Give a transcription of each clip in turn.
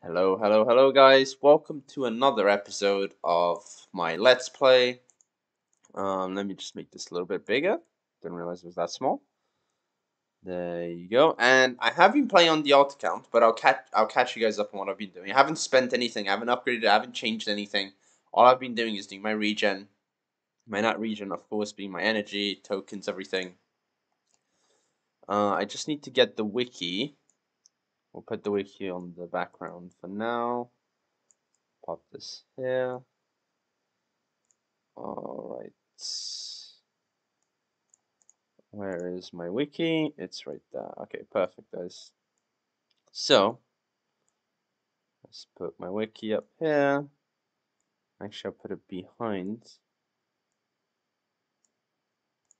Hello guys. Welcome to another episode of my Let's Play. Let me just make this a little bit bigger. Didn't realize it was that small. There you go. And I have been playing on the alt account, but I'll catch you guys up on what I've been doing. I haven't spent anything, I haven't upgraded, I haven't changed anything. All I've been doing is doing my regen. My not regen, of course, being my energy, tokens, everything. I just need to get the wiki. We'll put the wiki on the background for now. Pop this here. Alright. Where is my wiki? It's right there. Okay, perfect, guys. So, let's put my wiki up here. Actually, I'll put it behind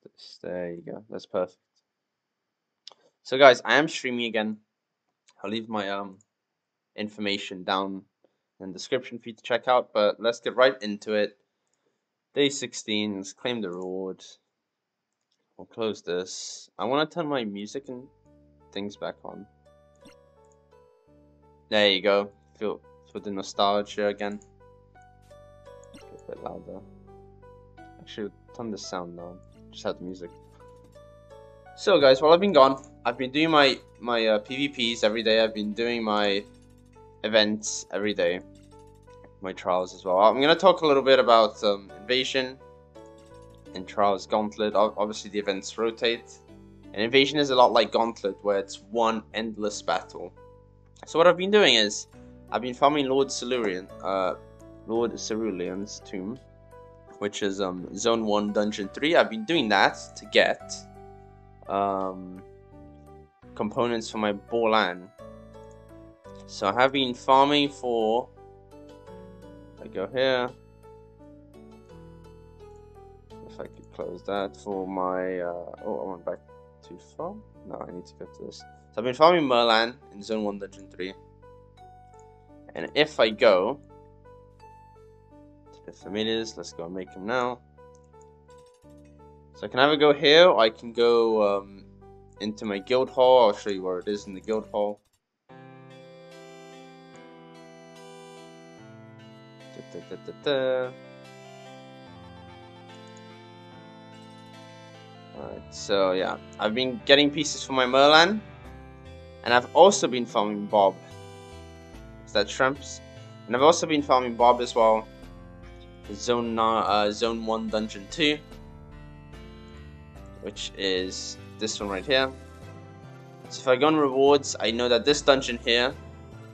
this. There you go. That's perfect. So, guys, I am streaming again. I'll leave my information down in the description for you to check out. But let's get right into it. Day 16. Let's claim the reward. We'll close this. I want to turn my music and things back on. There you go. Feel the nostalgia again. Get a bit louder. Actually, turn the sound down. Just have the music. So, guys, while I've been gone, I've been doing my PvPs every day. I've been doing my events every day. My trials as well. I'm gonna talk a little bit about invasion and trials gauntlet. Obviously, the events rotate. And invasion is a lot like gauntlet, where it's one endless battle. So what I've been doing is I've been farming Lord Cerulean's tomb, which is Zone 1, Dungeon 3. I've been doing that to get components for my Borlan. So I have been farming for. I go here. If I could close that for my. Oh, I went back too far. No, I need to go to this. So I've been farming Merlan in Zone 1, Dungeon 3. And if I go to the familiars, let's go and make them now. So I can either go here, or I can go into my guild hall. I'll show you where it is in the guild hall. Alright, so yeah, I've been getting pieces for my Merlan. And I've also been farming Bob. Is that shrimps? And I've also been farming Bob as well. Zone 1, Dungeon 2. Which is this one right here. So if I go on rewards, I know that this dungeon here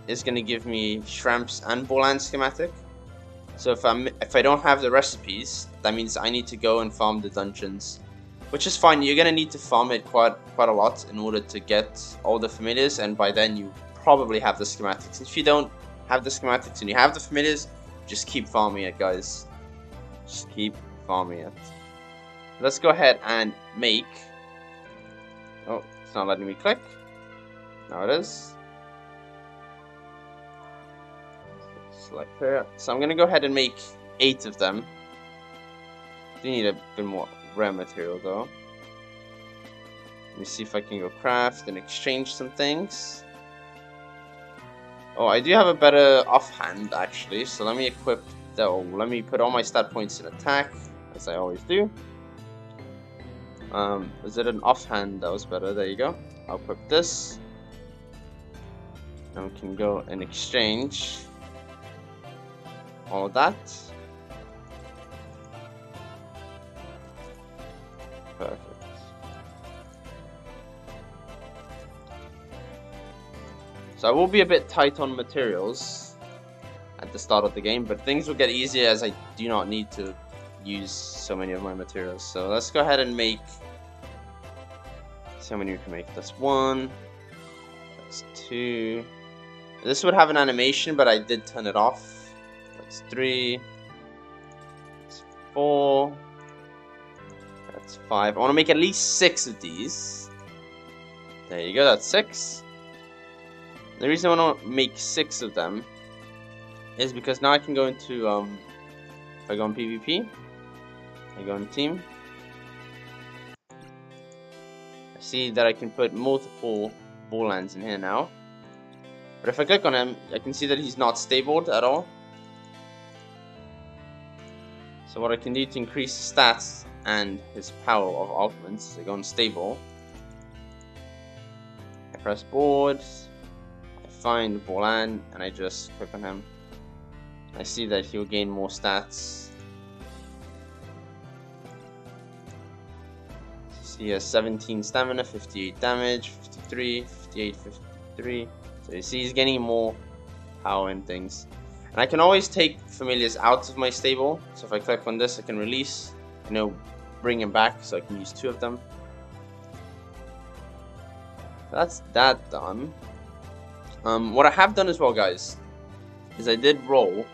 is going to give me shrimps and Borlan schematic. So if I don't have the recipes, that means I need to go and farm the dungeons. Which is fine, you're going to need to farm it quite a lot in order to get all the familiars, and by then you probably have the schematics. If you don't have the schematics and you have the familiars, just keep farming it, guys. Just keep farming it. Let's go ahead and make. Oh, it's not letting me click. Now it is. Select here. So I'm gonna go ahead and make 8 of them. Do need a bit more rare material though. Let me see if I can go craft and exchange some things. Oh, I do have a better offhand actually. So let me equip. Let me put all my stat points in attack, as I always do. Was it an offhand that was better? There you go. I'll equip this. And we can go and exchange all of that. Perfect. So I will be a bit tight on materials at the start of the game, but things will get easier as I do not need to use so many of my materials. So let's go ahead and make. See how many we can make. That's 1. That's 2. This would have an animation, but I did turn it off. That's 3. That's 4. That's 5. I want to make at least 6 of these. There you go. That's 6. The reason I want to make 6 of them is because now I can go into if I go on PvP. I go on team. I see that I can put multiple Borlans in here now. But if I click on him, I can see that he's not stabled at all. So what I can do to increase his stats and his power of augments, I go on stable. I press board, I find Bolan, and I just click on him. I see that he'll gain more stats. So he has 17 stamina, 58 damage, 53, 58, 53. So you see he's getting more power and things. And I can always take familiars out of my stable. So if I click on this, I can release, bring him back, so I can use 2 of them. That's that done. What I have done as well, guys, is I did roll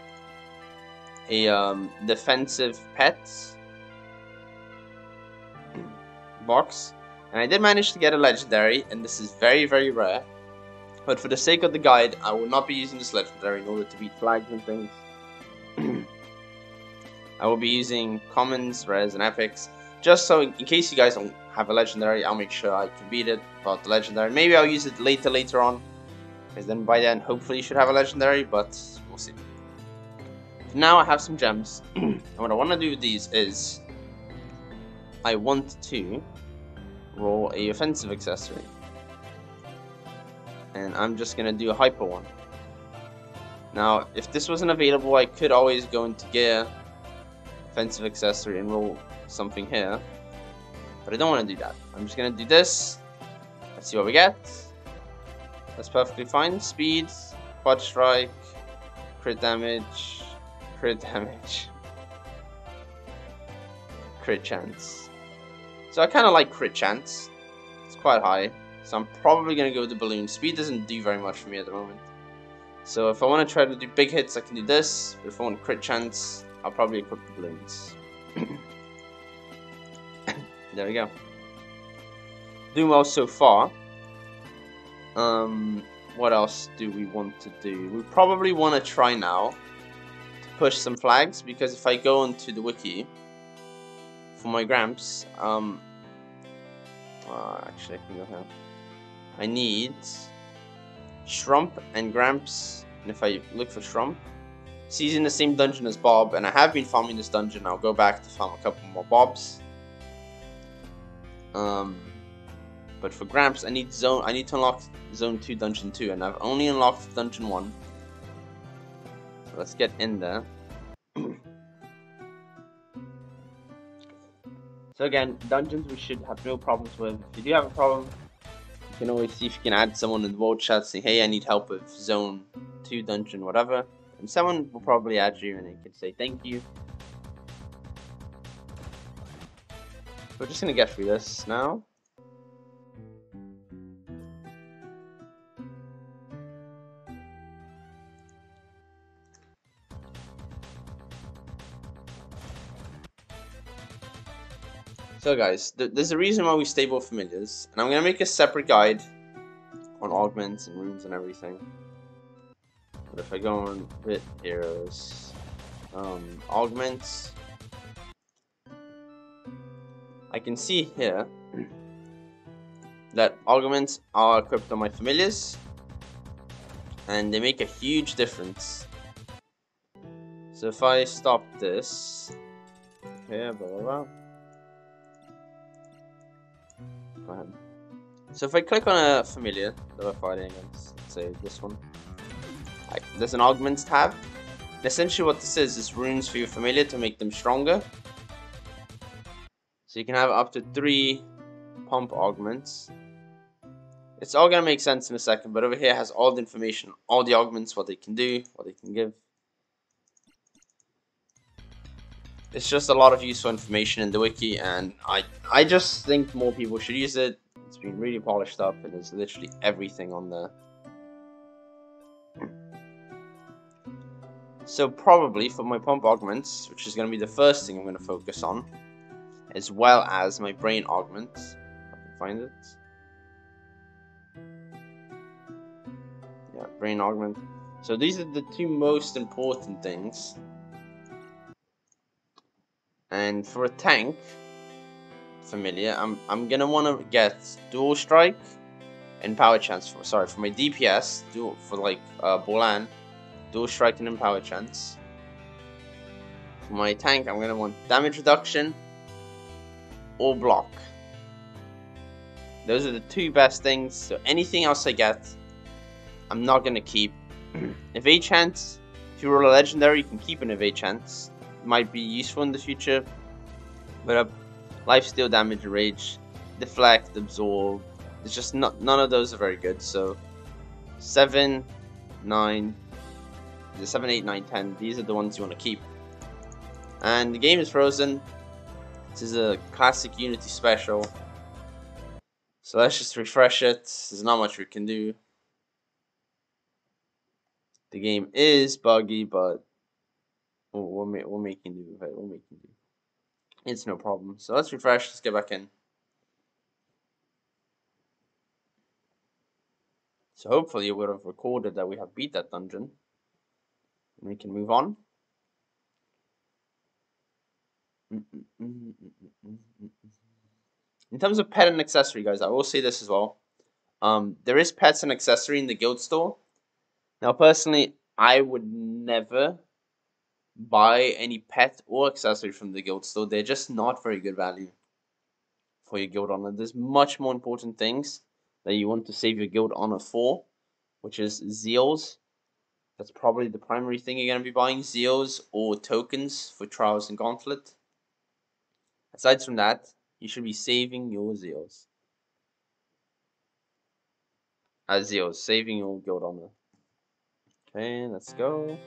a defensive pets box, and I did manage to get a legendary, and this is very, very rare. But for the sake of the guide, I will not be using this legendary in order to beat flags and things. I will be using commons, rares, and epics, just so in case you guys don't have a legendary, I'll make sure I can beat it without the legendary. Maybe I'll use it later on, because then by then hopefully you should have a legendary, but we'll see. For now I have some gems, and what I want to do with these is I want to roll a offensive accessory. And I'm just gonna do a hyper one. Now, if this wasn't available, I could always go into gear, offensive accessory, and roll something here. But I don't want to do that. I'm just gonna do this. Let's see what we get. That's perfectly fine. Speed, quad strike, crit damage, crit chance. So I kind of like crit chance. It's quite high. So I'm probably going to go with the balloon. Speed doesn't do very much for me at the moment. So if I want to try to do big hits, I can do this. But if I want crit chance, I'll probably equip the balloons. There we go. Doing well so far. What else do we want to do? We probably want to try now to push some flags. Because if I go into the wiki for my Gramps, actually I can go here. I need Shrump and Gramps, and if I look for Shrump, he's in the same dungeon as Bob, and I have been farming this dungeon. I'll go back to farm a couple more Bobs. But for Gramps, I need to unlock Zone 2, Dungeon 2, and I've only unlocked Dungeon 1. So let's get in there. So again, dungeons we should have no problems with. If you do have a problem, you can always see if you can add someone in the world chat, say, hey, I need help with Zone 2, Dungeon, whatever. And someone will probably add you and they can say thank you. We're just going to get through this now. So guys, there's a reason why we stable familiars, and I'm going to make a separate guide on augments and runes and everything. But if I go on Bit Heroes, augments, I can see here that augments are equipped on my familiars, and they make a huge difference. So if I stop this, here, blah blah blah. Go ahead. So if I click on a familiar that we're fighting against, let's say this one, there's an augments tab. And essentially what this is runes for your familiar to make them stronger. So you can have up to 3 pump augments. It's all gonna make sense in a second, but over here has all the information, all the augments, what they can do, what they can give. It's just a lot of useful information in the wiki, and I just think more people should use it. It's been really polished up, and there's literally everything on there. So probably for my pump augments, which is going to be the first thing I'm going to focus on, as well as my brain augments, if I can find it. Yeah, brain augment. So these are the 2 most important things. And for a tank familiar, I'm gonna want to get dual strike in power chance. For my DPS, for like Bolan, dual strike and power chance. For my tank, I'm gonna want damage reduction or block. Those are the two best things. So anything else I get, I'm not gonna keep. Evade chance. If you roll a legendary, you can keep an evade chance. It might be useful in the future. But lifesteal, damage, rage, deflect, absorb. It's just none of those are very good. So 7, 9, 7, 8, 9, 10. These are the ones you want to keep. And the game is frozen. This is a classic Unity special. So let's just refresh it. There's not much we can do. The game is buggy, but what we can do with it? What we can do? It's no problem. So let's refresh. Let's get back in. So hopefully it would have recorded that we have beat that dungeon. And we can move on. In terms of pet and accessory, guys, I will say this as well. There is pets and accessory in the guild store. Now, personally, I would never buy any pet or accessory from the guild store. They're just not very good value for your guild honor. There's much more important things that you want to save your guild honor for, which is zeals. That's probably the primary thing you're going to be buying, zeals or tokens for trials and gauntlet. Aside from that, you should be saving your zeals. Zeals, saving your guild honor. Okay, let's go.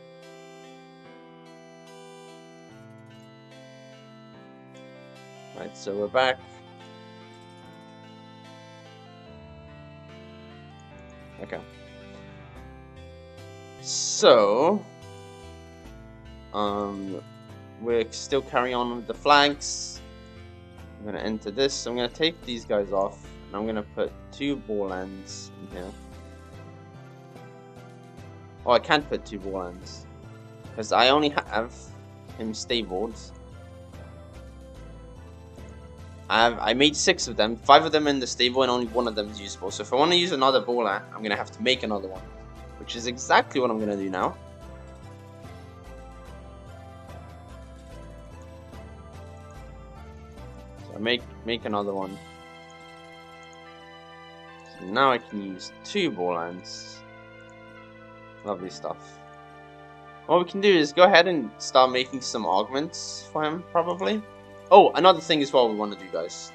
Right, so we're back. Okay. So, we're still carrying on with the flanks. I'm gonna enter this. I'm gonna take these guys off, and I'm gonna put 2 Borlands in here. Oh, I can't put 2 Borlands because I only have him stabled. I made 6 of them, 5 of them in the stable, and only 1 of them is usable. So if I want to use another Borland, I'm gonna have to make another one, which is exactly what I'm gonna do now. So I make another one. So now I can use 2 Borlands. Lovely stuff. What we can do is go ahead and start making some augments for him, probably. Oh, another thing as well we want to do, guys.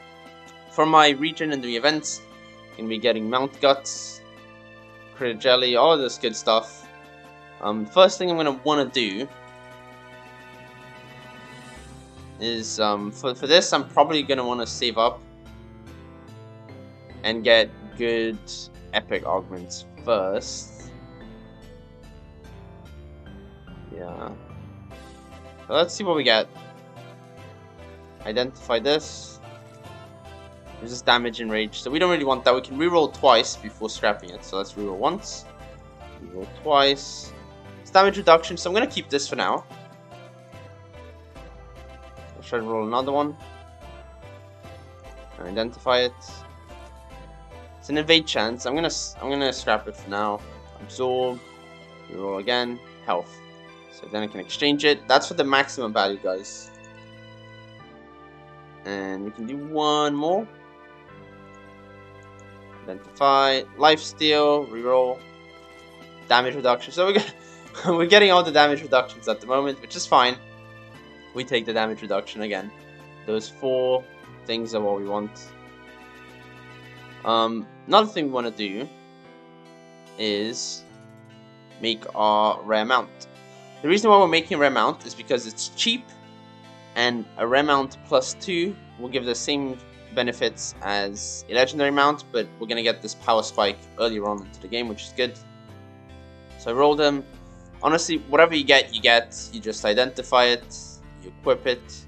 For my region and the events, I'm going to be getting Mount Guts, Critter Jelly, all of this good stuff. First thing I'm going to want to do is, for this, I'm probably going to want to save up and get good epic augments first. Yeah. So let's see what we get. Identify this. Resist damage and rage. So we don't really want that. We can reroll twice before scrapping it. So let's reroll once. Reroll twice. It's damage reduction, so I'm going to keep this for now. I'll try to roll another one. And identify it. It's an evade chance. I'm gonna scrap it for now. Absorb. Reroll again. Health. So then I can exchange it. That's for the maximum value, guys. And we can do one more. Identify, lifesteal, reroll, damage reduction. So we're getting all the damage reductions at the moment, which is fine. We take the damage reduction again. Those 4 things are what we want. Another thing we want to do is make our rare mount. The reason why we're making a rare mount is because it's cheap. And a rare mount plus 2 will give the same benefits as a legendary mount, but we're going to get this power spike earlier on into the game, which is good. So I rolled them. Honestly, whatever you get, you just identify it, you equip it,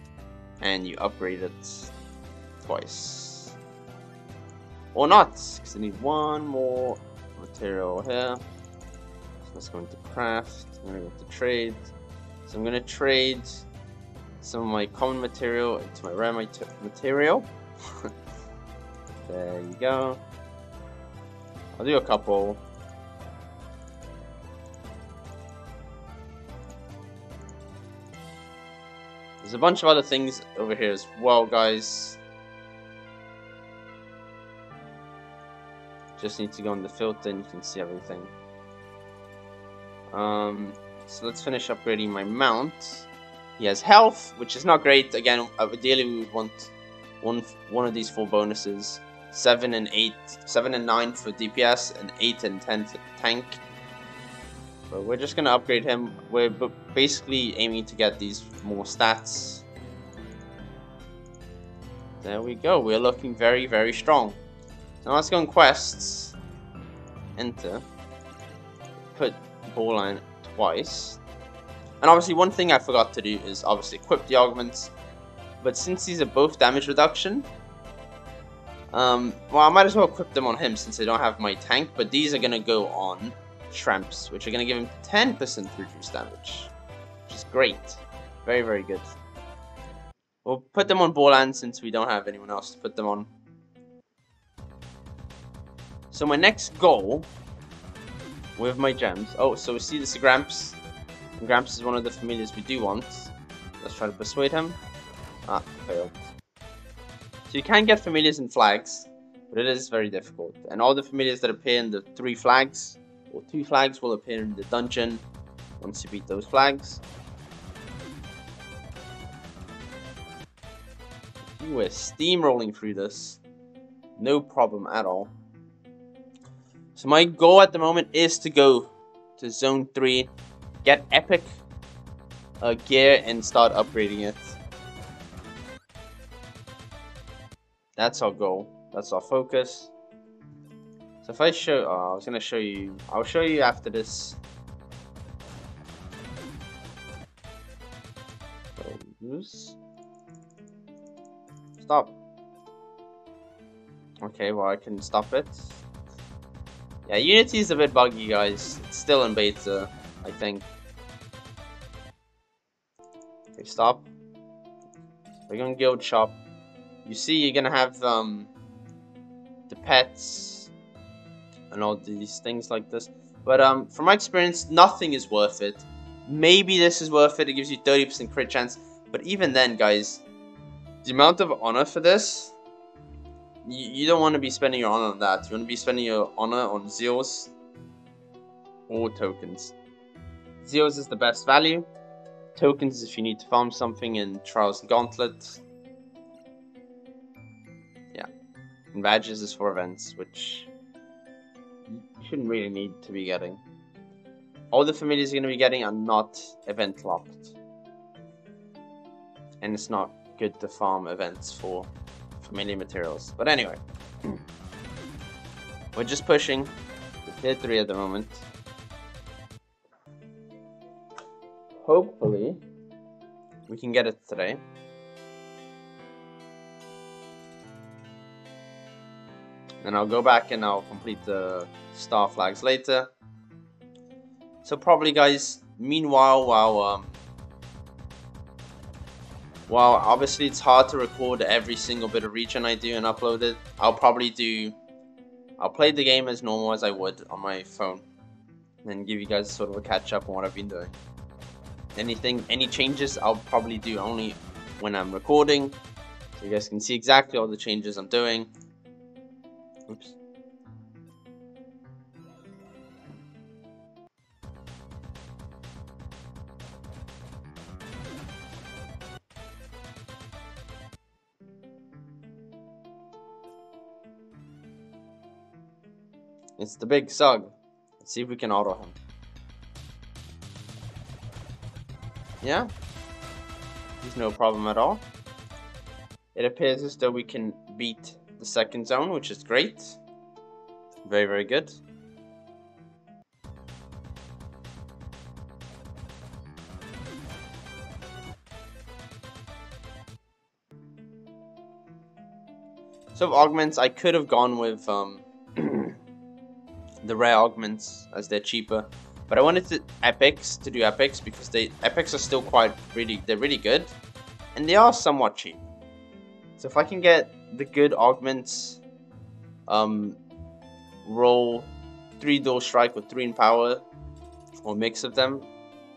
and you upgrade it twice. Or not, because I need one more material here. So let's go into craft, I'm going to go to trade. So I'm going to trade some of my common material into my rare material. There you go. I'll do a couple. There's a bunch of other things over here as well, guys. Just need to go in the filter and you can see everything. So let's finish upgrading my mount. He has health, which is not great. Again, ideally we would want one of these 4 bonuses. 7 and 9 for DPS, and 8 and 10 for tank. But we're just gonna upgrade him. We're basically aiming to get these more stats. There we go. We're looking very, very strong. So now let's go on quests. Enter. Put ball line twice. And obviously one thing I forgot to do is obviously equip the augments. But since these are both damage reduction, well, I might as well equip them on him since I don't have my tank. But these are gonna go on Shrimps, which are gonna give him 10% reduced damage, which is great. Very, very good. We'll put them on Borland since we don't have anyone else to put them on. So my next goal with my gems. Oh, so we see this is Gramps. And Gramps is one of the familiars we do want. Let's try to persuade him. Ah, failed. So you can get familiars and flags, but it is very difficult. And all the familiars that appear in the 3 flags, or 2 flags, will appear in the dungeon once you beat those flags. We're steamrolling through this. No problem at all. So my goal at the moment is to go to Zone 3, get epic gear, and start upgrading it. That's our goal. That's our focus. So if I show... I was going to show you... I'll show you after this. Stop. Okay, well I can stop it. Yeah, Unity is a bit buggy, guys. It's still in beta, I think. Okay, stop. We're going to guild shop. You see, you're gonna have the pets and all these things like this. But from my experience, nothing is worth it. Maybe this is worth it. It gives you 30% crit chance. But even then, guys, the amount of honor for this, you don't want to be spending your honor on that. You want to be spending your honor on Zeals or tokens. Zeals is the best value. Tokens is if you need to farm something in Trials and Gauntlet. Yeah. And badges is for events, which you shouldn't really need to be getting. All the familiars you're going to be getting are not event locked. And it's not good to farm events for familiar materials. But anyway. We're just pushing to tier 3 at the moment. Hopefully, we can get it today. And I'll go back and I'll complete the star flags later. So probably, guys, meanwhile, while obviously it's hard to record every single bit of region I do and upload it, I'll play the game as normal as I would on my phone. And give you guys sort of a catch up on what I've been doing. Any changes I'll probably do only when I'm recording, so you guys can see exactly all the changes I'm doing. Oops. It's the big Sug. Let's see if we can auto him. Yeah, he's no problem at all. It appears as though we can beat the second zone, which is great. Very, very good. So augments, I could have gone with the rare augments as they're cheaper. But I wanted to do epics because epics are still they're really good, and they are somewhat cheap. So if I can get the good augments, roll 3 dual strike with 3 in power, or mix of them,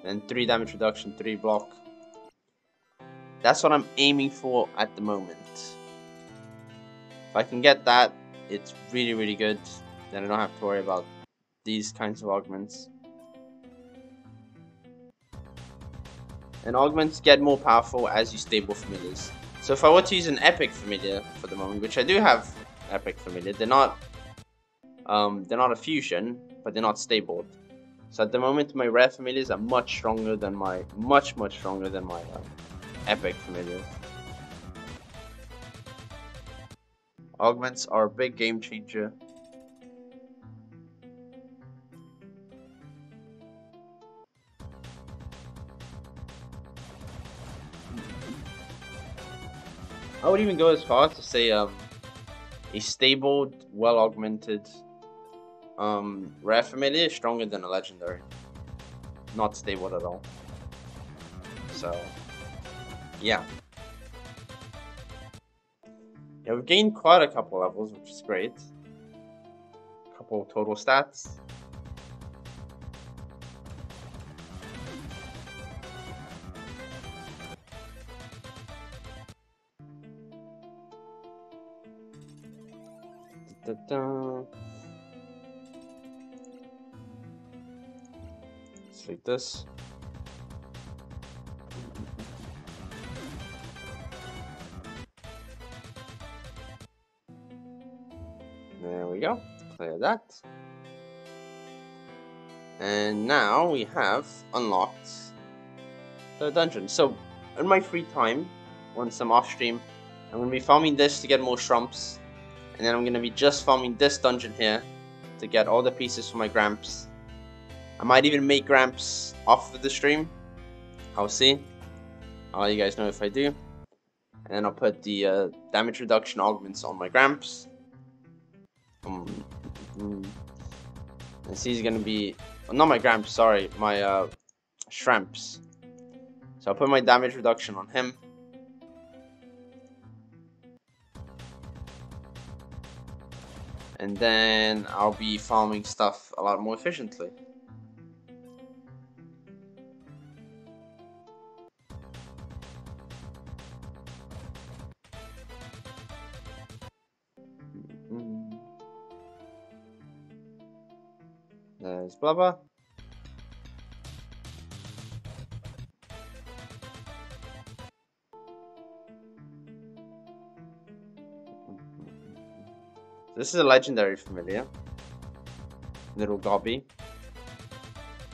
and 3 damage reduction, 3 block. That's what I'm aiming for at the moment. If I can get that, it's really, really good. Then I don't have to worry about these kinds of augments. And augments get more powerful as you stable familiars. So if I were to use an epic familiar for the moment, which I do have epic familiar, they're not a fusion, but they're not stable. So at the moment, my rare familiars are much stronger than my much stronger than my epic familiars. Augments are a big game changer. I would even go as far as to say a stabled, well augmented rare familiar is stronger than a legendary. Not stable at all. So yeah. Yeah, we've gained quite a couple levels, which is great. Couple total stats. Just like this. There we go. Clear that. And now we have unlocked the dungeon. So in my free time, once I'm off stream, I'm going to be farming this to get more shrumps. And then I'm going to be just farming this dungeon here to get all the pieces for my Gramps. I might even make Gramps off of the stream. I'll see. I'll let you guys know if I do. And then I'll put the damage reduction augments on my Gramps. And he's going to be... Well, not my Gramps, sorry. My Shramps. So I'll put my damage reduction on him. And then I'll be farming stuff a lot more efficiently. There's Blubber. This is a legendary familiar. Little Gobby.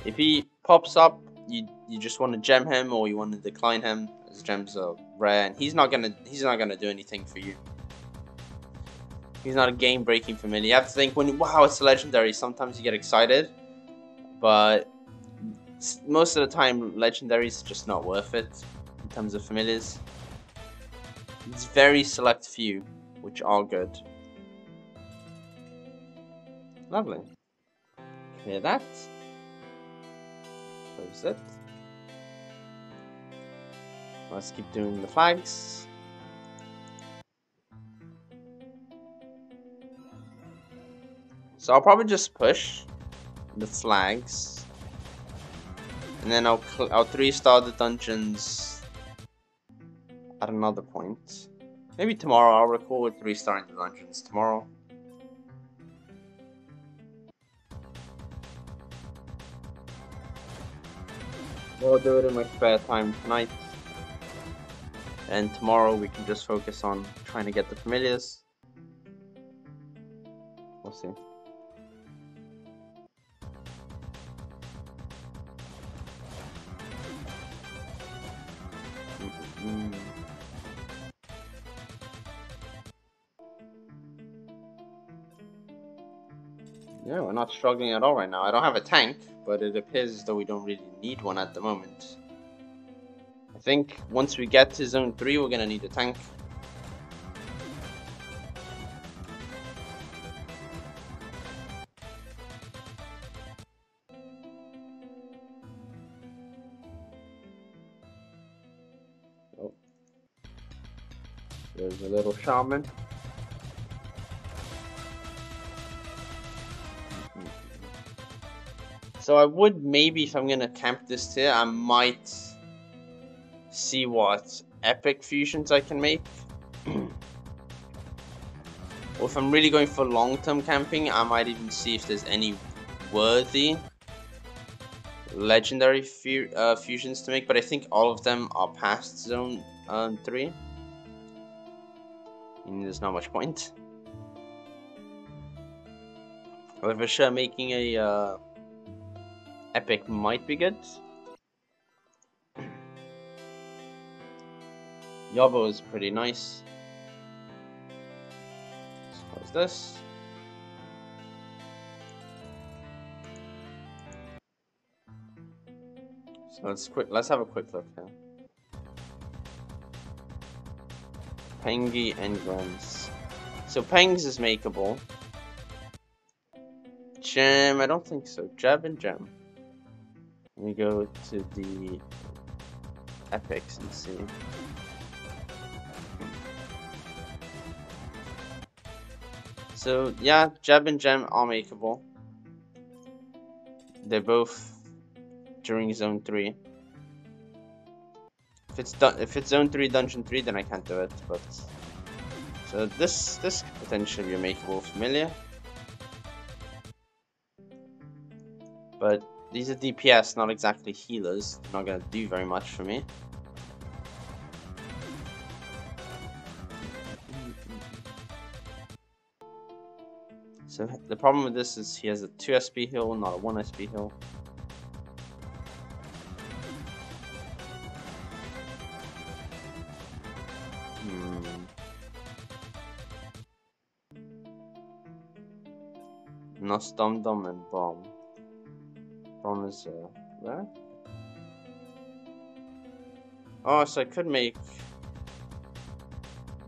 If he pops up, you just want to gem him or you want to decline him, as gems are rare, and he's not gonna do anything for you. He's not a game breaking familiar. You have to think when wow it's a legendary, sometimes you get excited, but most of the time legendaries are just not worth it in terms of familiars. It's very select few which are good. Lovely. Clear that. Close it. Let's keep doing the flags. So I'll probably just push the flags, and then I'll 3-star the dungeons at another point. Maybe tomorrow I'll record 3-starring the dungeons tomorrow. I'll do it in my spare time tonight. And tomorrow we can just focus on trying to get the familiars. We'll see. Yeah, we're not struggling at all right now. I don't have a tank, but it appears as though we don't really need one at the moment. I think once we get to zone 3, we're gonna need a tank. Oh. There's a little shaman. So I would maybe, if I'm gonna camp this tier, I might see what epic fusions I can make. Or if I'm really going for long-term camping, I might even see if there's any worthy legendary fusions to make. But I think all of them are past zone 3. And there's not much point. However, sure, making a epic might be good. Yobo is pretty nice. Let's close this. So let's have a quick look here. Pengi engrams. So Pengs is makeable. Gem, I don't think so. Jab and Gem. Let me go to the epics and see. So yeah, Jab and Gem are makeable. They're both during zone 3. If it's zone 3, dungeon 3, then I can't do it. But so this could potentially be a makeable familiar. But these are DPS, not exactly healers. They're not gonna do very much for me. So the problem with this is he has a 2 SP heal, not a 1 SP heal. Nostomdom and Bomb. Bomb is where? Oh, so I could make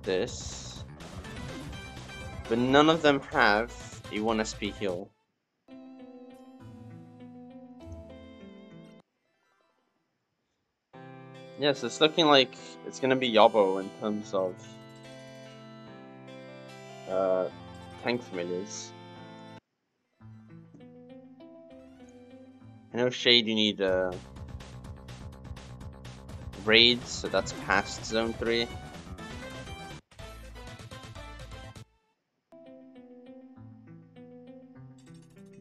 this, but none of them have a 1 SP heal. Yeah, so it's looking like it's gonna be Yobo in terms of tank familiars. I know Shade you need raids, so that's past zone 3.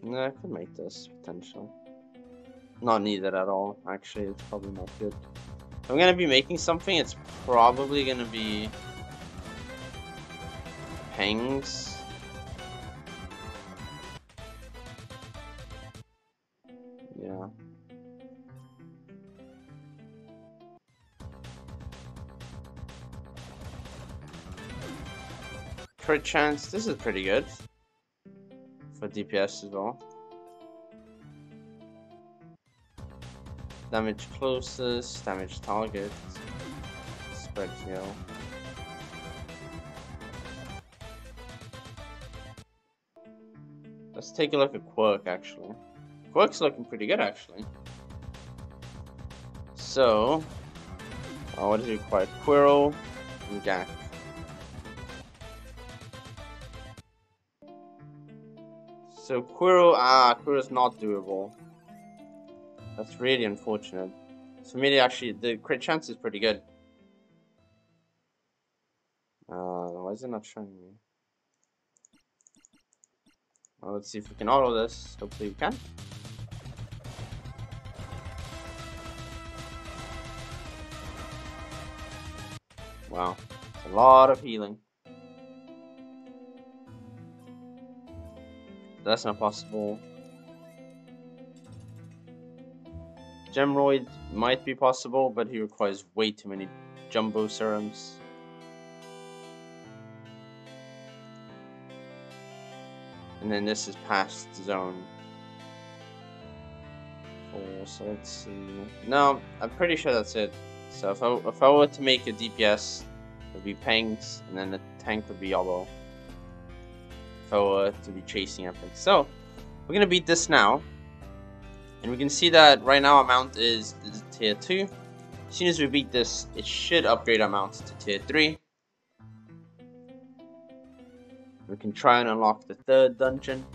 No, I could make this potential. Not needed at all, actually. It's probably not good. If I'm gonna be making something, it's probably gonna be Pangs. Yeah. Crit chance, this is pretty good for DPS as well. Damage closest, damage target, spread heal. Let's take a look at Quirk actually. Quirk's looking pretty good actually. So, what does it require? Quirrell and Gak. So Quirrell's not doable. That's really unfortunate. So maybe actually the crit chance is pretty good. Why is it not showing me? Well, let's see if we can auto this. Hopefully we can. Wow, it's a lot of healing. That's not possible. Gemroid might be possible, but he requires way too many jumbo serums. And then this is past zone 4, so let's see. No, I'm pretty sure that's it. So if I were to make a DPS, it would be Pangs, and then the tank would be Yobo. If I were to be chasing epic. So, we're gonna beat this now. And we can see that right now our mount is tier 2. As soon as we beat this, it should upgrade our mount to tier 3. We can try and unlock the 3rd dungeon.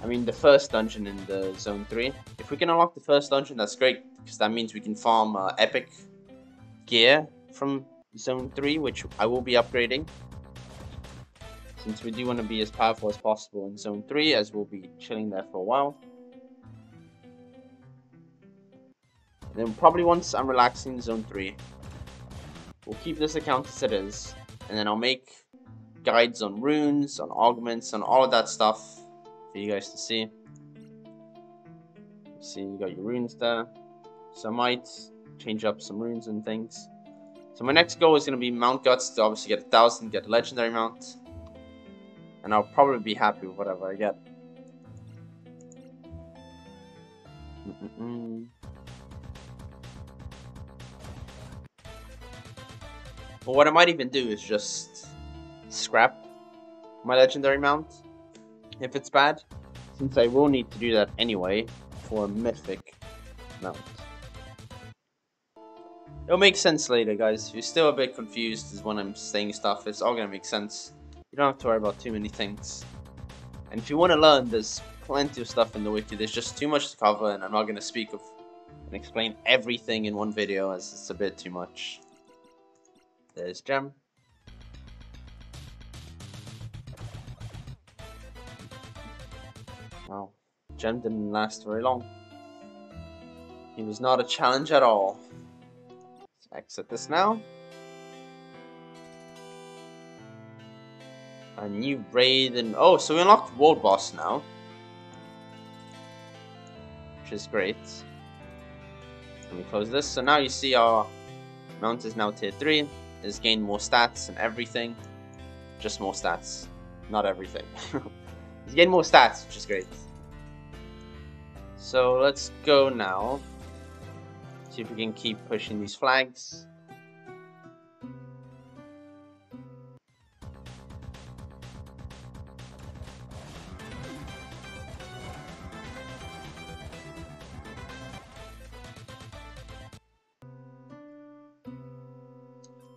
I mean, the first dungeon in the Zone 3. If we can unlock the first dungeon, that's great, because that means we can farm epic gear from Zone 3, which I will be upgrading. Since we do want to be as powerful as possible in Zone 3, as we'll be chilling there for a while. And then probably once I'm relaxing in Zone 3, we'll keep this account as it is, and then I'll make guides on runes, on augments, on all of that stuff for you guys to see. See, you got your runes there. So I might change up some runes and things. So my next goal is going to be Mount Guts to obviously get 1,000, get a legendary mount. And I'll probably be happy with whatever I get. But what I might even do is just scrap my legendary mount if it's bad, since I will need to do that anyway for a mythic mount. It'll make sense later, guys. If you're still a bit confused as when I'm saying stuff, it's all gonna make sense. You don't have to worry about too many things. And if you want to learn, there's plenty of stuff in the wiki. There's just too much to cover, and I'm not gonna speak of and explain everything in one video, as it's a bit too much. There's Gem. Wow, Gem didn't last very long. He was not a challenge at all. Let's exit this now. A new raid, and oh, so we unlocked World Boss now, which is great. Let me close this. So now you see our mount is now tier 3. It's gained more stats and everything. Just more stats, not everything. It's gained more stats, which is great. So let's go now. See if we can keep pushing these flags.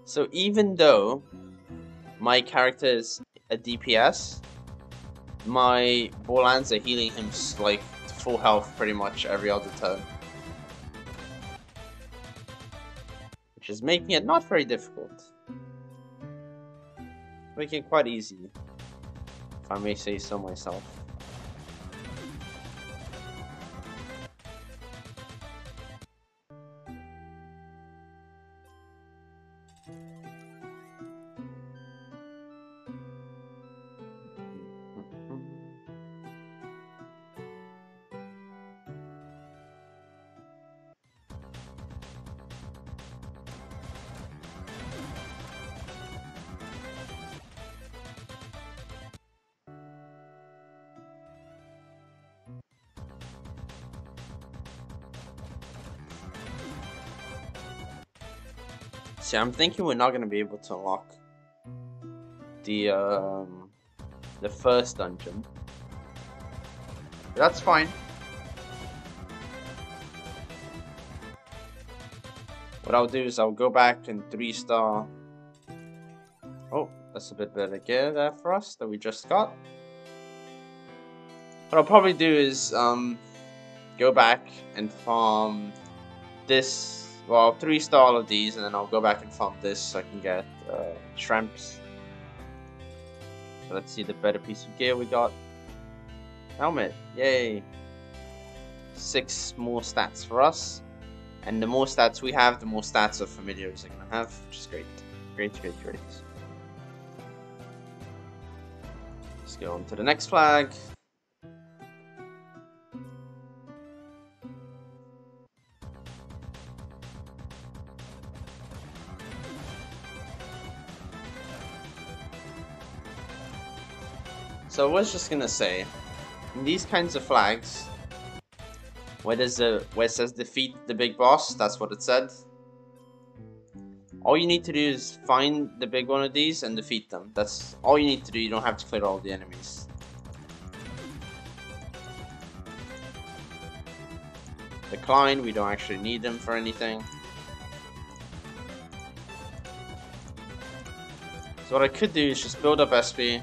So even though my character is a DPS, my Borlands are healing him like to full health pretty much every other turn, which is making it not very difficult, making it quite easy, if I may say so myself. See, I'm thinking we're not going to be able to unlock the first dungeon. But that's fine. What I'll do is I'll go back and 3-star. Oh, that's a bit better gear there for us that we just got. What I'll probably do is go back and farm this. Well, I'll 3-star all of these, and then I'll go back and farm this so I can get shrimps. So let's see the better piece of gear we got. Helmet, yay! 6 more stats for us. And the more stats we have, the more stats our familiars are going to have, which is great. Great, great, great. Let's go on to the next flag. So I was just gonna say, in these kinds of flags, where it says defeat the big boss, that's what it said. All you need to do is find the big one of these and defeat them. That's all you need to do. You don't have to clear all the enemies. Decline, we don't actually need them for anything. So what I could do is just build up SP.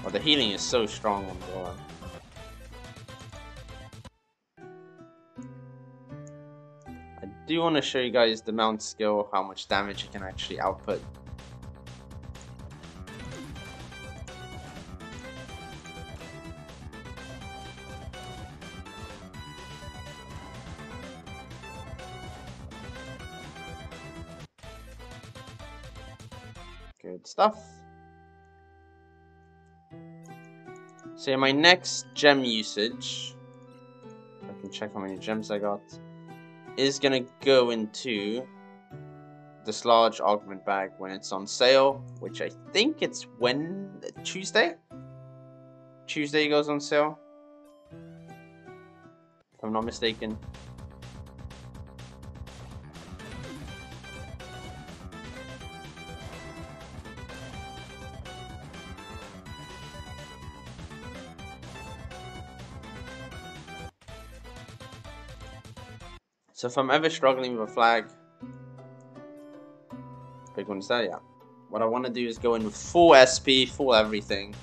But the healing is so strong on Golan. I do want to show you guys the mount skill, how much damage it can actually output. Good stuff. So my next gem usage, I can check how many gems I got, is gonna go into this large augment bag when it's on sale, which I think it's Tuesday? Tuesday goes on sale, if I'm not mistaken. So if I'm ever struggling with a flag, big one is that, yeah. What I want to do is go in with full SP, full everything.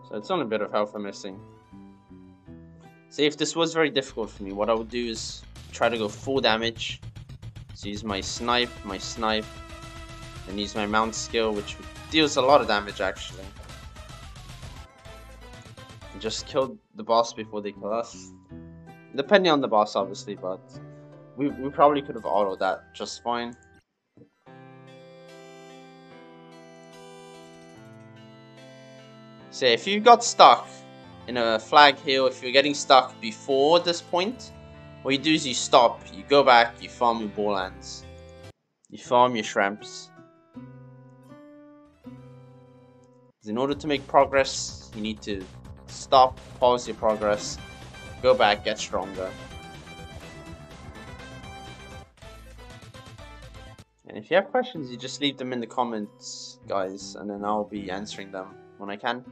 So it's only a bit of health I'm missing. See, if this was very difficult for me, what I would do is try to go full damage. So use my snipe, and use my mount skill, which deals a lot of damage actually. And just kill the boss before they kill us. Depending on the boss, obviously, but we probably could have autoed that just fine. So if you got stuck in a flag hill, if you're getting stuck before this point, what you do is you stop, you go back, you farm your Borlands, you farm your shrimps. In order to make progress, you need to stop, pause your progress, go back, get stronger. And if you have questions, you just leave them in the comments, guys, and then I'll be answering them when I can.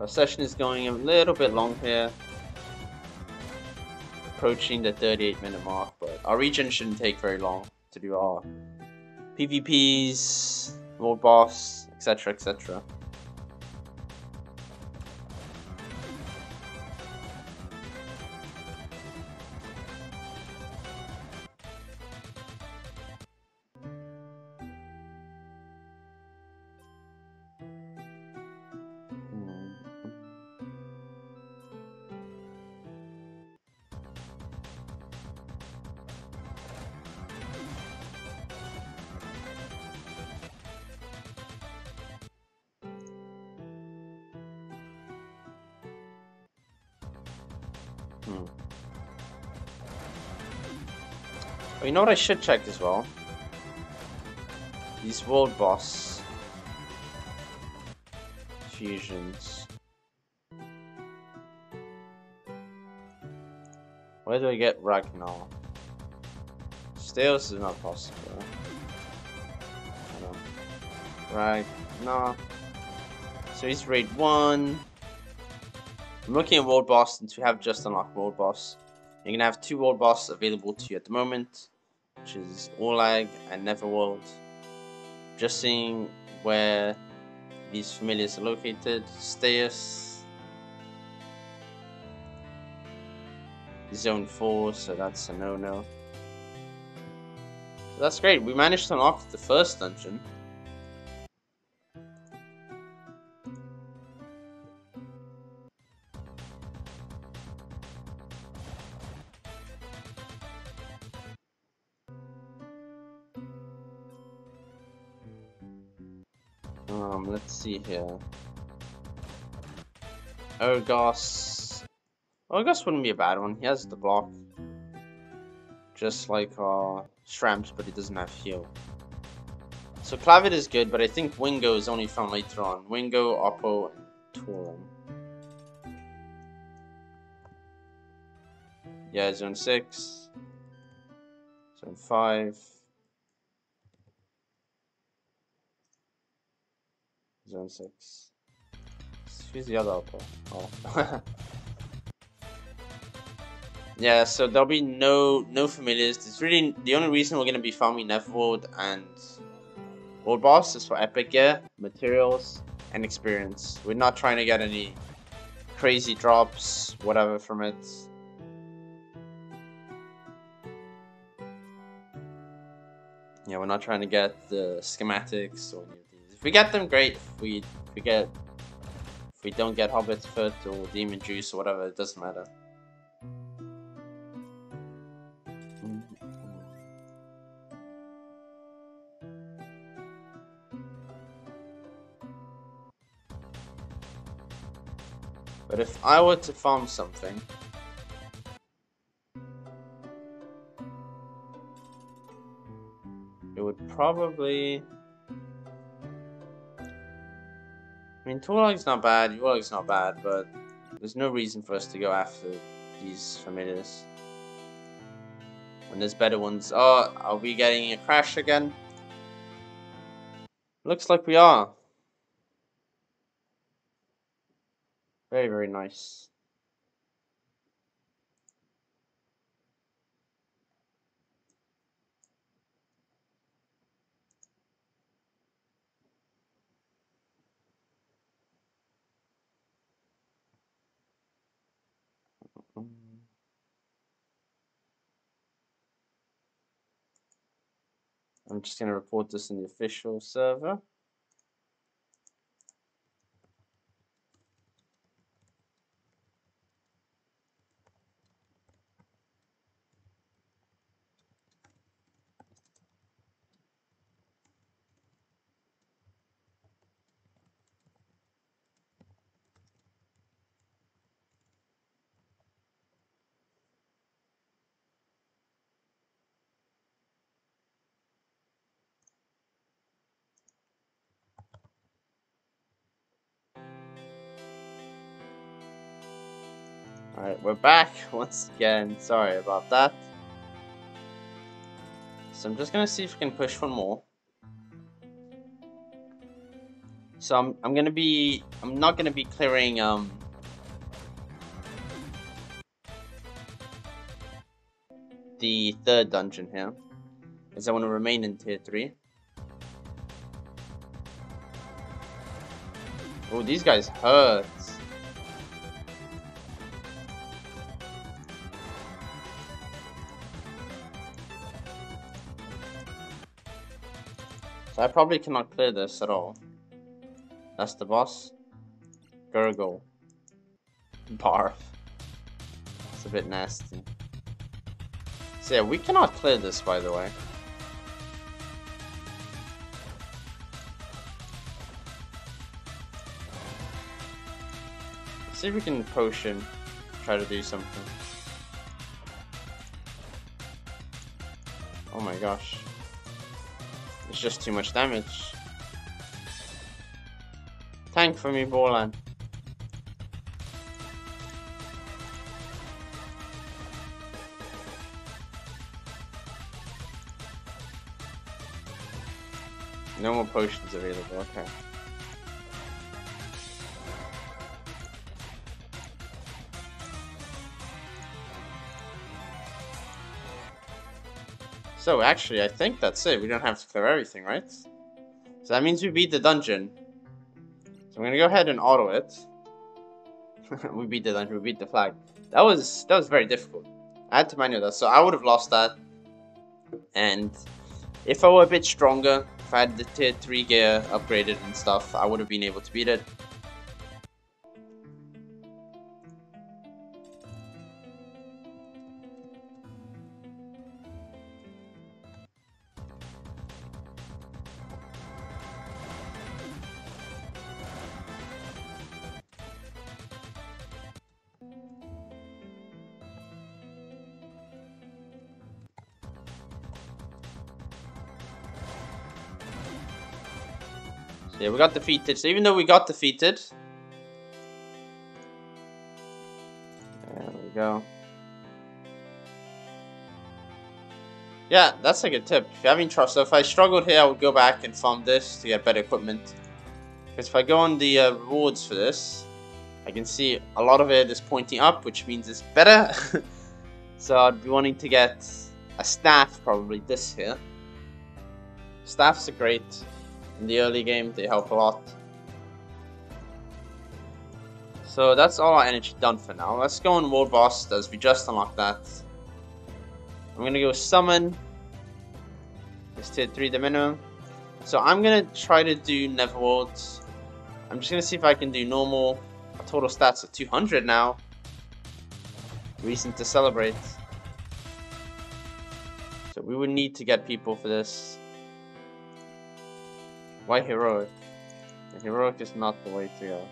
Our session is going a little bit long here, approaching the 38-minute mark, but our region shouldn't take very long to do our PvPs, Lord Boss, etc, etc. But you know what I should check as well? These world boss fusions. Where do I get Ragnar? Stales is not possible. Ragnar. So he's raid 1. I'm looking at world boss since we have just unlocked world boss. You're gonna have 2 world bosses available to you at the moment, which is Orlag and Neverworld. Just seeing where these familiars are located. Steus, Zone 4, so that's a no-no. So that's great. We managed to unlock the first dungeon. Let's see here. Urgos. Urgos wouldn't be a bad one. He has the block. Just like Shramps, but he doesn't have heal. So Clavid is good, but I think Wingo is only found later on. Wingo, Oppo, and Torum. Yeah, Zone 6. Zone 5. Zone 6. Who's the other opera? Oh. Yeah, so there'll be no familiars. It's really the only reason we're gonna be farming Neverworld and World Boss is for epic gear, materials, and experience. We're not trying to get any crazy drops, whatever from it. Yeah, we're not trying to get the schematics or any of these. If we get them, great. If we don't get Hobbit's Foot or Demon Juice or whatever, it doesn't matter. But if I were to farm something, it would probably... I mean, Torlog's not bad, Yulog's not bad, but there's no reason for us to go after these familiars. When there's better ones. Oh, are we getting a crash again? Looks like we are. Very, very nice. I'm just going to report this in the official server. Alright, we're back once again. Sorry about that. So I'm just gonna see if we can push one more. So I'm not gonna be clearing the third dungeon here, because I want to remain in tier 3. Oh, these guys hurt. So I probably cannot clear this at all. That's the boss. Gurgle. Barf. It's a bit nasty. So yeah, we cannot clear this, by the way. Let's see if we can potion. Try to do something. Oh my gosh. It's just too much damage. Tank for me, Borland. No more potions available, okay. So actually, I think that's it. We don't have to clear everything, right? So that means we beat the dungeon. So I'm gonna go ahead and auto it. We beat the dungeon, we beat the flag. That was very difficult. I had to manual that, so I would have lost that. And if I were a bit stronger, if I had the tier 3 gear upgraded and stuff, I would have been able to beat it. Yeah, we got defeated. So even though we got defeated, there we go. Yeah, that's a good tip. If you're having trouble, so if I struggled here, I would go back and farm this to get better equipment. Because if I go on the rewards for this, I can see a lot of it is pointing up, which means it's better. So I'd be wanting to get a staff, probably this here. Staffs are great in the early game, they help a lot. So that's all our energy done for now. Let's go on World Boss, as we just unlocked that. I'm gonna go summon. It's tier 3 the minimum. So I'm gonna try to do Netherworlds. I'm just gonna see if I can do normal. Our total stats are 200 now. Reason to celebrate. So we would need to get people for this. Why heroic? Heroic is not the way to go.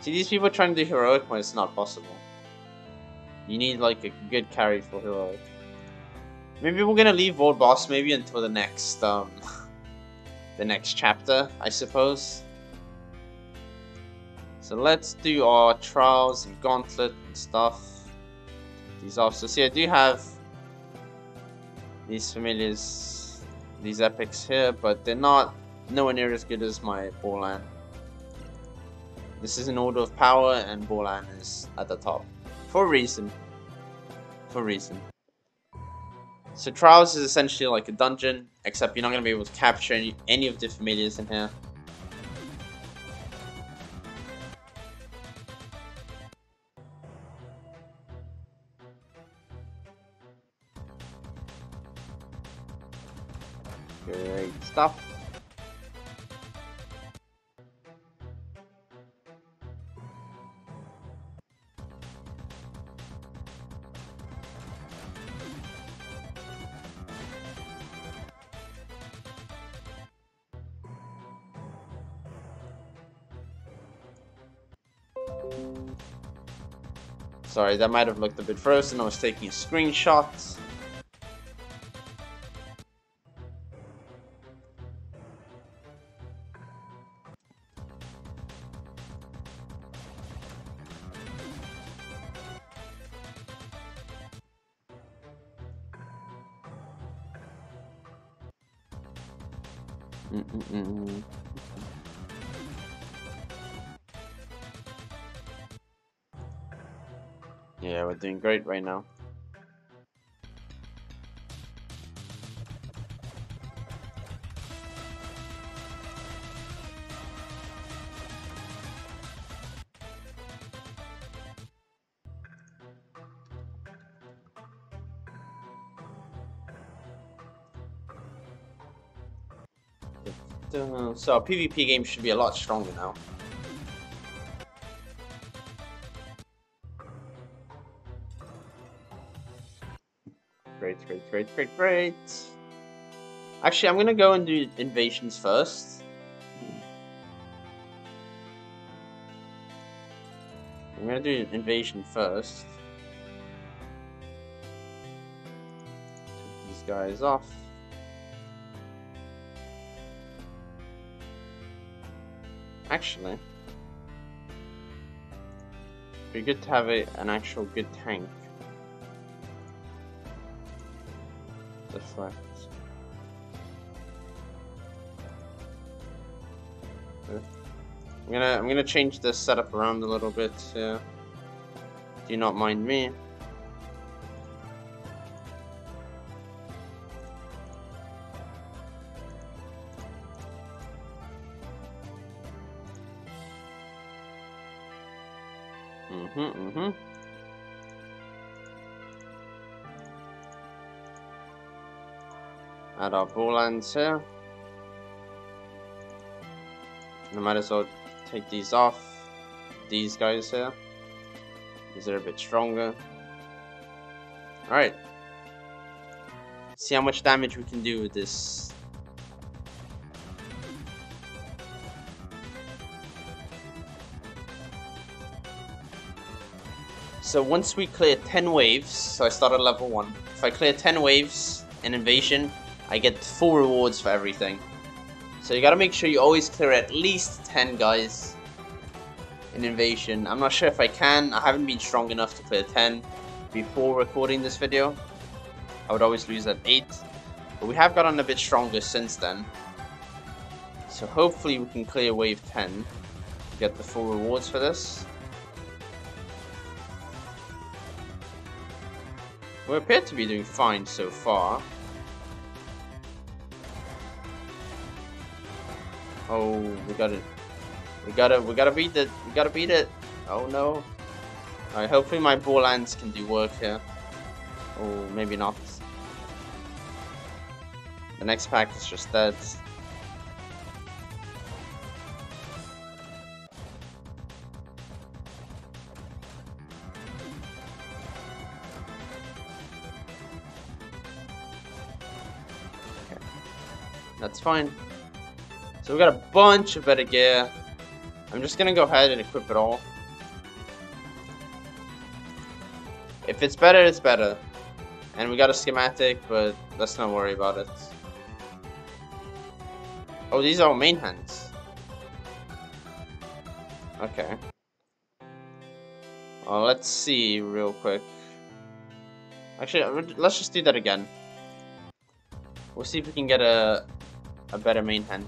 See, these people trying to do heroic when it's not possible. You need like a good carry for heroic. Maybe we're gonna leave World Boss maybe until the next the next chapter, I suppose. So let's do our trials and gauntlet and stuff. These officers here. I do have these familiars, these epics here, but they're not nowhere near as good as my Borland. This is an order of power, and Borland is at the top for a reason. For a reason. So Trials is essentially like a dungeon, except you're not going to be able to capture any of the familiars in here. Great stuff. Sorry, that might have looked a bit frozen. I was taking a screenshot. Yeah, we're doing great right now. So our PvP game should be a lot stronger now. Great. Actually, I'm gonna go and do invasions first. I'm gonna do invasion first. Take these guys off. Actually, it'd be good to have an actual good tank. Deflect. I'm gonna change the setup around a little bit. Do not mind me. Add our Borlands here. And I might as well take these off. These guys here. These are a bit stronger. Alright. See how much damage we can do with this. So once we clear 10 waves, so I start at level 1. If I clear 10 waves in invasion, I get full rewards for everything. So you gotta make sure you always clear at least 10 guys in invasion. I'm not sure if I can. I haven't been strong enough to clear 10 before recording this video. I would always lose at 8. But we have gotten a bit stronger since then. So hopefully we can clear wave 10 to get the full rewards for this. We appear to be doing fine so far. Oh, we gotta beat it. We gotta beat it. Oh no. Alright, hopefully my ball lands can do work here. Or maybe not. The next pack is just dead. Okay. That's fine. So we got a bunch of better gear. I'm just gonna go ahead and equip it all. If it's better, it's better. And we got a schematic, but let's not worry about it. Oh, these are our main hands. Okay. Well, let's see real quick. Actually, let's just do that again. We'll see if we can get a better main hand.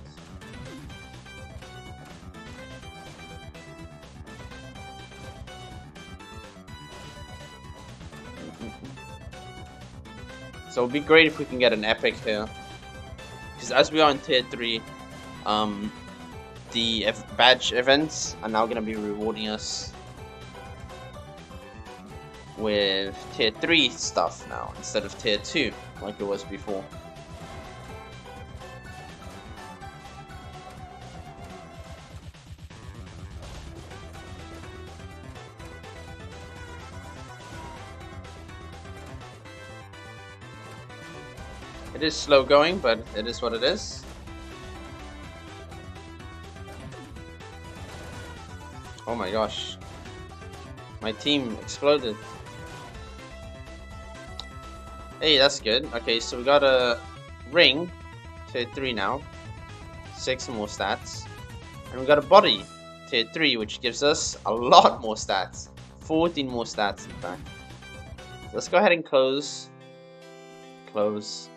So it'd be great if we can get an epic here. Because as we are in tier 3, the badge events are now going to be rewarding us with tier 3 stuff now, instead of tier 2, like it was before. It is slow going, but it is what it is. Oh my gosh. My team exploded. Hey, that's good. Okay, so we got a ring, tier 3 now. 6 more stats. And we got a body, tier 3, which gives us a lot more stats. 14 more stats, in fact. So let's go ahead and close. Close.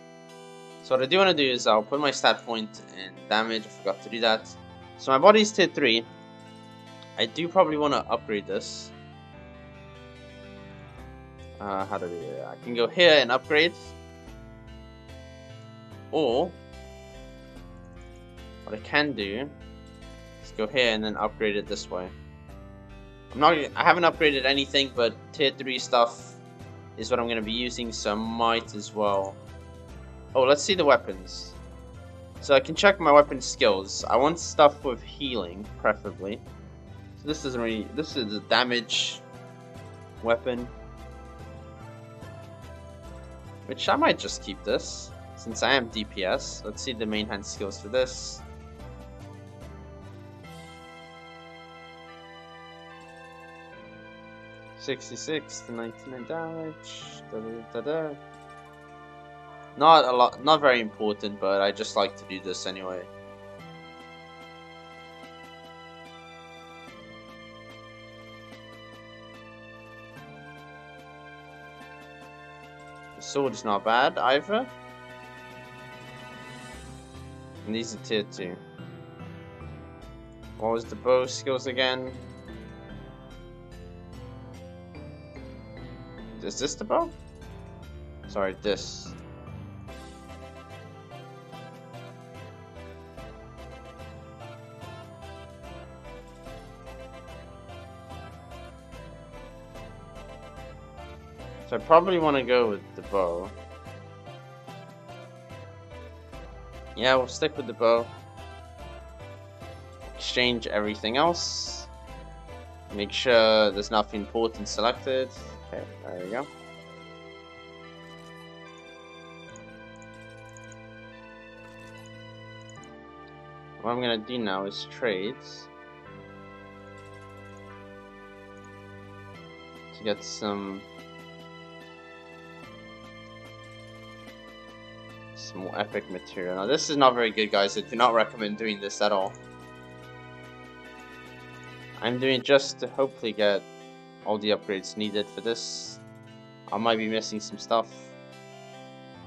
So what I do want to do is I'll put my stat point in damage. I forgot to do that. So my body's tier 3. I do probably want to upgrade this. How do I do it? I can go here and upgrade. Or what I can do is go here and then upgrade it this way. I haven't upgraded anything, but tier 3 stuff is what I'm going to be using, so I might as well. Oh, let's see the weapons. So I can check my weapon skills. I want stuff with healing, preferably. So this isn't really. This is a damage weapon, which I might just keep this since I am DPS. Let's see the main hand skills for this. $66 to 99 damage. Not a lot, not very important, but I just like to do this anyway. The sword is not bad either. And these are tier 2. What was the bow skills again? Is this the bow? Sorry, this. So I probably want to go with the bow. Yeah, we'll stick with the bow. Exchange everything else. Make sure there's nothing important selected. Okay, there you go. What I'm gonna do now is trades to get some more epic material. Now this is not very good, guys. I do not recommend doing this at all. I'm doing it just to hopefully get all the upgrades needed for this. I might be missing some stuff.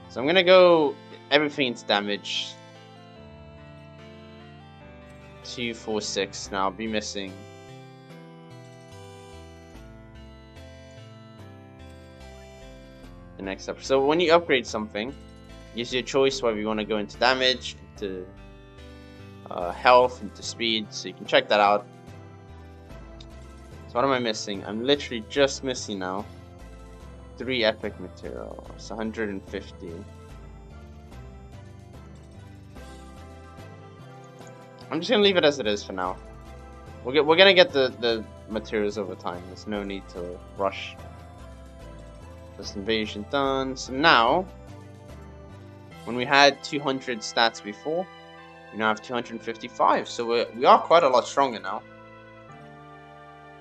So I'm gonna go everything into damage. 2, 4, 6. Now I'll be missing the next up. So when you upgrade something, it gives you a choice whether you want to go into damage, into health, into speed. So you can check that out. So what am I missing? I'm literally just missing now 3 epic materials, 150. I'm just gonna leave it as it is for now. We're gonna get the materials over time. There's no need to rush. This invasion done. So now, when we had 200 stats before, we now have 255. So we are quite a lot stronger now.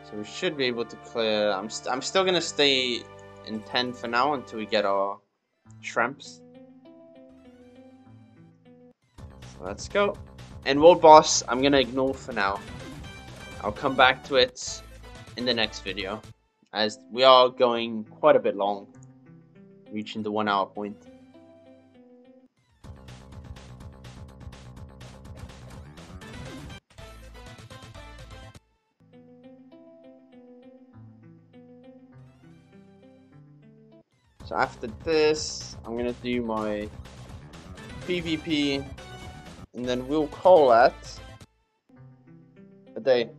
So we should be able to clear. I'm still gonna stay in 10 for now until we get our shrimps. So let's go. And World Boss, I'm gonna ignore for now. I'll come back to it in the next video, as we are going quite a bit long, reaching the 1 hour point. So after this, I'm gonna do my PvP, and then we'll call that a day.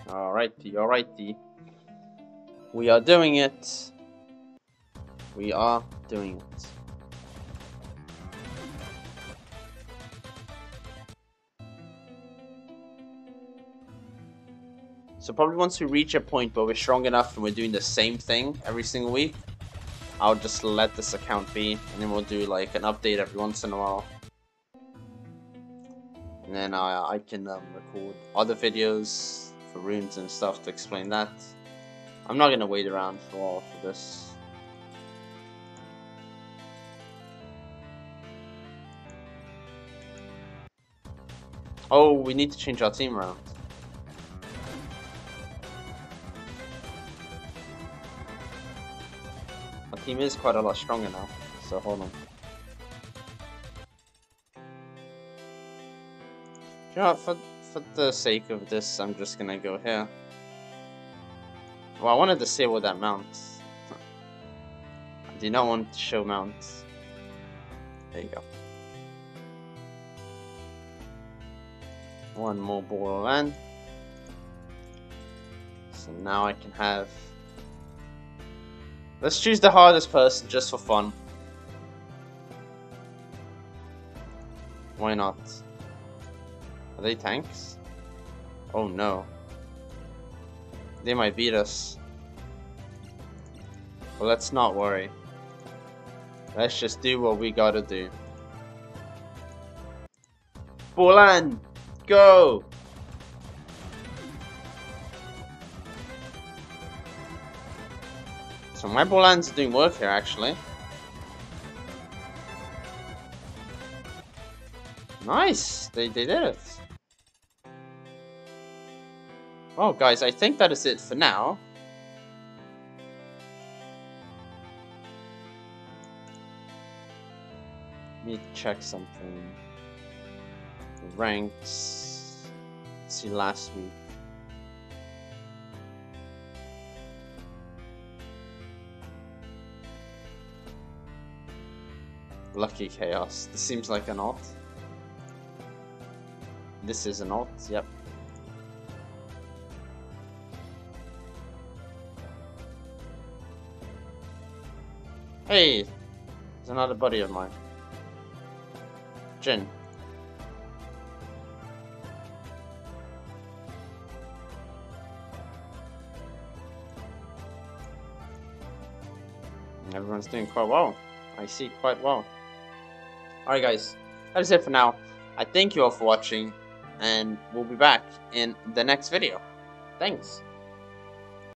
Alrighty. We are doing it. We are doing it. So probably once we reach a point where we're strong enough and we're doing the same thing every single week, I'll just let this account be, and then we'll do like an update every once in a while. And then I can record other videos for runes and stuff to explain that. I'm not gonna wait around for a while for this. Oh, we need to change our team around. Our team is quite a lot stronger now, so hold on. You know what, for the sake of this, I'm just gonna go here. Well, I wanted to see what that mounts. I do not want to show mounts. There you go. One more ball of land. So now I can have... Let's choose the hardest person just for fun. Why not? Are they tanks? Oh no. They might beat us. But let's not worry. Let's just do what we gotta do. Bolan! Go! So my Bolans are doing work here actually. Nice! They did it. Well, guys, I think that is it for now. Let me check something. The ranks. Let's see last week. Lucky Chaos. This seems like an alt. This is an alt, yep. Hey, there's another buddy of mine. Jin. Everyone's doing quite well. I see quite well. Alright guys, that is it for now. I thank you all for watching, and we'll be back in the next video. Thanks.